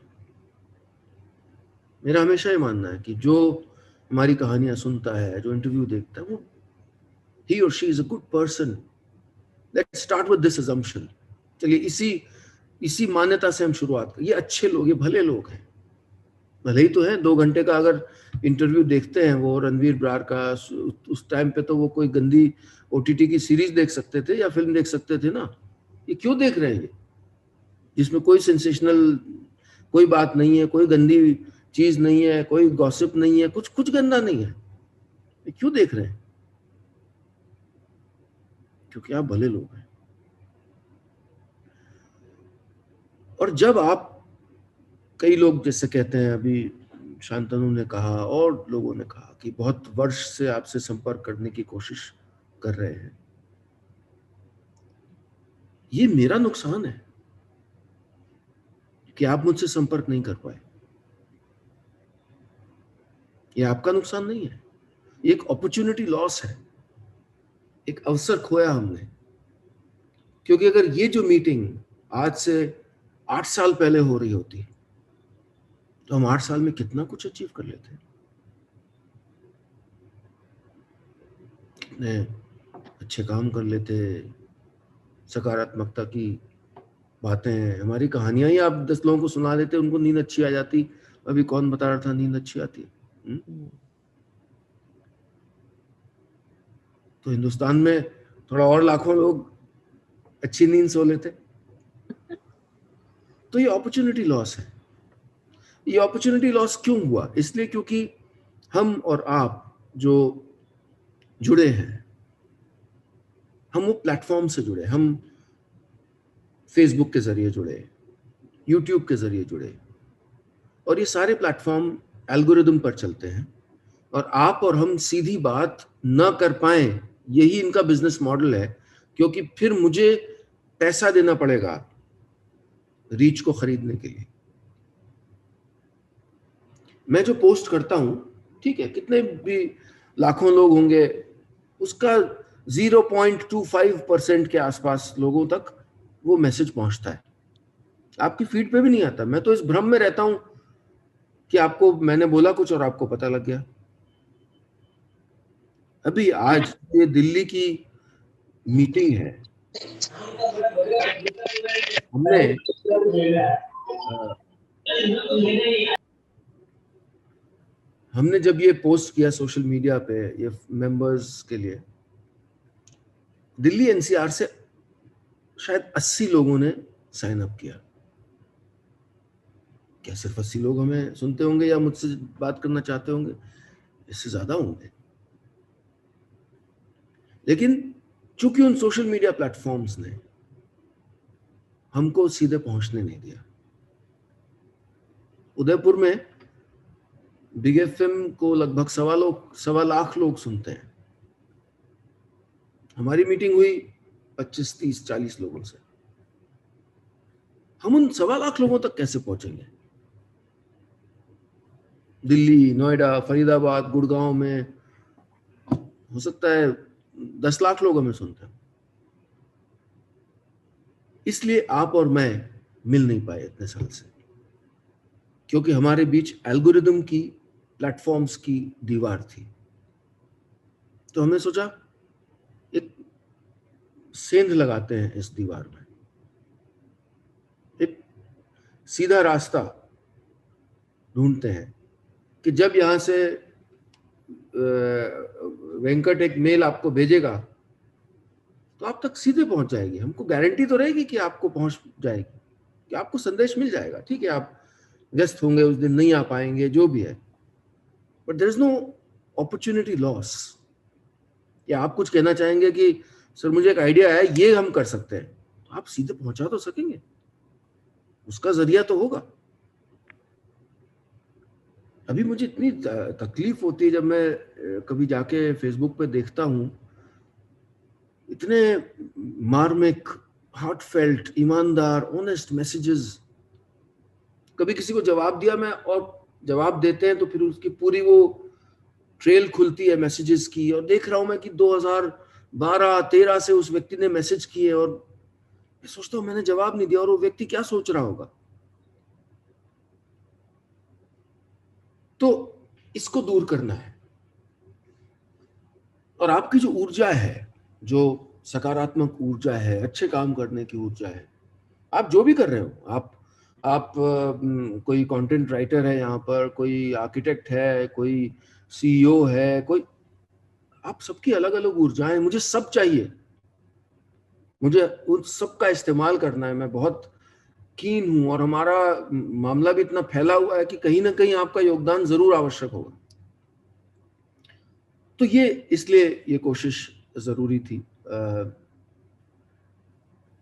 मेरा हमेशा ये मानना है कि जो हमारी कहानियां सुनता है, जो इंटरव्यू देखता है, वो he or she is a good person. Let's start with this assumption. चलिए इसी मान्यता से हम शुरुआत करें। ये अच्छे लोग, ये भले लोग हैं, भले ही तो हैं। 2 घंटे का अगर इंटरव्यू देखते हैं वो रणवीर ब्रार का, उस टाइम पे तो वो कोई गंदी OTT की सीरीज देख सकते थे या फिल्म देख सकते थे ना। ये क्यों देख रहे हैं ये, जिसमें कोई सेंसेशनल कोई बात नहीं है, कोई गंदी चीज नहीं है, कोई गॉसिप नहीं है, कुछ गंदा नहीं है, ये क्यों देख रहे हैं? क्योंकि आप भले लोग हैं। और जब आप, कई लोग जैसे कहते हैं, अभी शांतनु ने कहा और लोगों ने कहा कि बहुत वर्ष से आपसे संपर्क करने की कोशिश कर रहे हैं, ये मेरा नुकसान है कि आप मुझसे संपर्क नहीं कर पाए। ये आपका नुकसान नहीं है, ये एक अपॉर्चुनिटी लॉस है, एक अवसर खोया हमने। क्योंकि अगर ये जो मीटिंग आज से 8 साल पहले हो रही होती तो हम 8 साल में कितना कुछ अचीव कर लेते, कितने अच्छे काम कर लेते, सकारात्मकता की बातें, हमारी कहानियां ही आप 10 लोगों को सुना देते, उनको नींद अच्छी आ जाती। अभी कौन बता रहा था नींद अच्छी आती है? तो हिंदुस्तान में थोड़ा और लाखों लोग अच्छी नींद सो लेते। तो ये अपॉर्चुनिटी लॉस है। ये अपॉर्चुनिटी लॉस क्यों हुआ? इसलिए क्योंकि हम और आप जो जुड़े हैं, हम वो प्लेटफॉर्म से जुड़े, हम फेसबुक के जरिए जुड़े, यूट्यूब के जरिए जुड़े, और ये सारे प्लेटफॉर्म एल्गोरिदम पर चलते हैं, और आप और हम सीधी बात न कर पाए, यही इनका बिजनेस मॉडल है। क्योंकि फिर मुझे पैसा देना पड़ेगा रीच को खरीदने के लिए। मैं जो पोस्ट करता हूं, ठीक है, कितने भी लाखों लोग होंगे, उसका 0.25% के आसपास लोगों तक वो मैसेज पहुंचता है, आपकी फीड पे भी नहीं आता। मैं तो इस भ्रम में रहता हूं कि आपको, मैंने बोला कुछ और आपको पता लग गया। अभी आज ये दिल्ली की मीटिंग है, हमने जब ये पोस्ट किया सोशल मीडिया पे ये मेंबर्स के लिए, दिल्ली NCR से शायद 80 लोगों ने साइन अप किया। क्या सिर्फ 80 लोग हमें सुनते होंगे या मुझसे बात करना चाहते होंगे? इससे ज्यादा होंगे। लेकिन चूंकि उन सोशल मीडिया प्लेटफॉर्म्स ने हमको सीधे पहुंचने नहीं दिया। उदयपुर में बिग FM को लगभग 1.25 लाख लोग सुनते हैं। हमारी मीटिंग हुई 25, 30, 40 लोगों से। हम उन 1.25 लाख लोगों तक कैसे पहुंचेंगे? दिल्ली, नोएडा, फरीदाबाद, गुड़गांव में हो सकता है 10 लाख लोग हमें सुनते हैं। इसलिए आप और मैं मिल नहीं पाए इतने साल से, क्योंकि हमारे बीच एल्गोरिदम की, प्लेटफॉर्म्स की दीवार थी। तो हमने सोचा एक सेंध लगाते हैं इस दीवार में, एक सीधा रास्ता ढूंढते हैं कि जब यहां से वेंकट एक मेल आपको भेजेगा तो आप तक सीधे पहुंच जाएगी। हमको गारंटी तो रहेगी कि आपको पहुंच जाएगी, कि आपको संदेश मिल जाएगा। ठीक है, आप व्यस्त होंगे उस दिन, नहीं आ पाएंगे, जो भी है, but there is no opportunity loss. या आप कुछ कहना चाहेंगे कि सर मुझे एक आइडिया है, ये हम कर सकते हैं, तो आप सीधे पहुंचा तो सकेंगे, उसका जरिया तो होगा। अभी मुझे इतनी तकलीफ होती है जब मैं कभी जाके फेसबुक पे देखता हूं, इतने मार्मिक, हार्टफेल्ट, ईमानदार, ऑनेस्ट मैसेजेस। कभी किसी को जवाब दिया मैं, और जवाब देते हैं तो फिर उसकी पूरी वो ट्रेल खुलती है मैसेजेस की, और देख रहा हूं मैं कि 2012-13 से उस व्यक्ति ने मैसेज किए, और मैं सोचता हूं मैंने जवाब नहीं दिया, और वो व्यक्ति क्या सोच रहा होगा। तो इसको दूर करना है। और आपकी जो ऊर्जा है, जो सकारात्मक ऊर्जा है, अच्छे काम करने की ऊर्जा है, आप जो भी कर रहे हो, आप कोई कंटेंट राइटर है यहाँ पर, कोई आर्किटेक्ट है, कोई सीईओ है, कोई, आप सबकी अलग अलग ऊर्जाएं, मुझे सब चाहिए, मुझे उन सब का इस्तेमाल करना है। मैं बहुत कीन हूं, और हमारा मामला भी इतना फैला हुआ है कि कहीं ना कहीं आपका योगदान जरूर आवश्यक होगा। तो ये, इसलिए ये कोशिश जरूरी थी।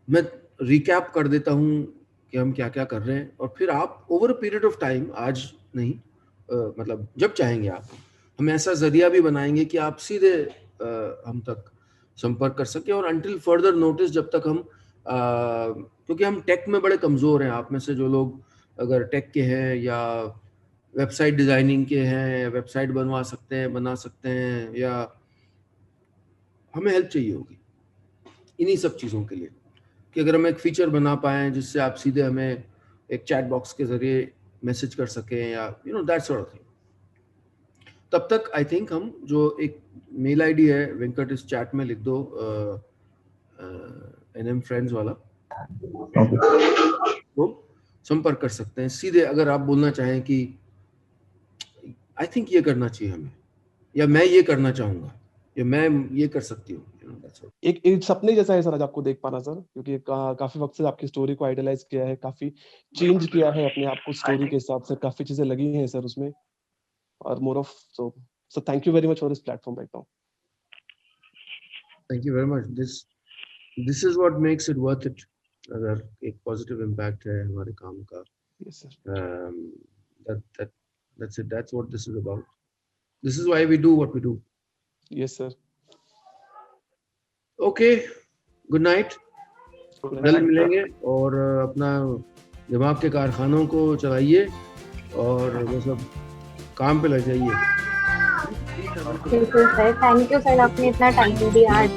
मैं रिकैप कर देता हूं कि हम क्या क्या कर रहे हैं, और फिर आप over a period of time, आज नहीं, मतलब जब चाहेंगे आप, हम ऐसा जरिया भी बनाएंगे कि आप सीधे हम तक संपर्क कर सके। और अंटिल फर्दर नोटिस, जब तक हम क्योंकि हम टेक में बड़े कमजोर हैं, आप में से जो लोग अगर टेक के हैं या वेबसाइट डिजाइनिंग के हैं, वेबसाइट बना सकते हैं, या हमें हेल्प चाहिए होगी इन्हीं सब चीज़ों के लिए, कि अगर हम एक फीचर बना पाएं जिससे आप सीधे हमें एक चैट बॉक्स के जरिए मैसेज कर सकें, या दैट सॉर्ट ऑफ थिंग। तब तक आई थिंक हम जो एक मेल आईडी है, वेंकट इस चैट में लिख दो, NM फ्रेंड्स वाला, तो संपर्क कर सकते हैं सीधे। अगर आप बोलना चाहें कि आई थिंक ये करना चाहिए हमें, या मैं ये करना चाहूंगा, या मैं ये कर सकती हूँ, एक सपने जैसा है सर आज आपको देख पाना सर, क्योंकि काफी वक्त से आपकी स्टोरी को आइडियलाइज किया है, काफी चेंज किया है अपने आप को स्टोरी के हिसाब से, काफी चीजें लगी हैं सर उसमें, और more of so thank you very much for this platform right now. Thank you very much. This is what makes it worth it. अगर एक पॉजिटिव इम्पैक्ट है हमारे काम का, yes sir, that's it, that's what this is about. This is why we do what we do. Yes sir. Okay, good night. जल्द मिलेंगे, और अपना दिमाग के कारखानों को चलाइए, और वो सब काम पे लग जाइए। बिल्कुल सर, थैंक यू सर, आपने इतना टाइम दिया आज।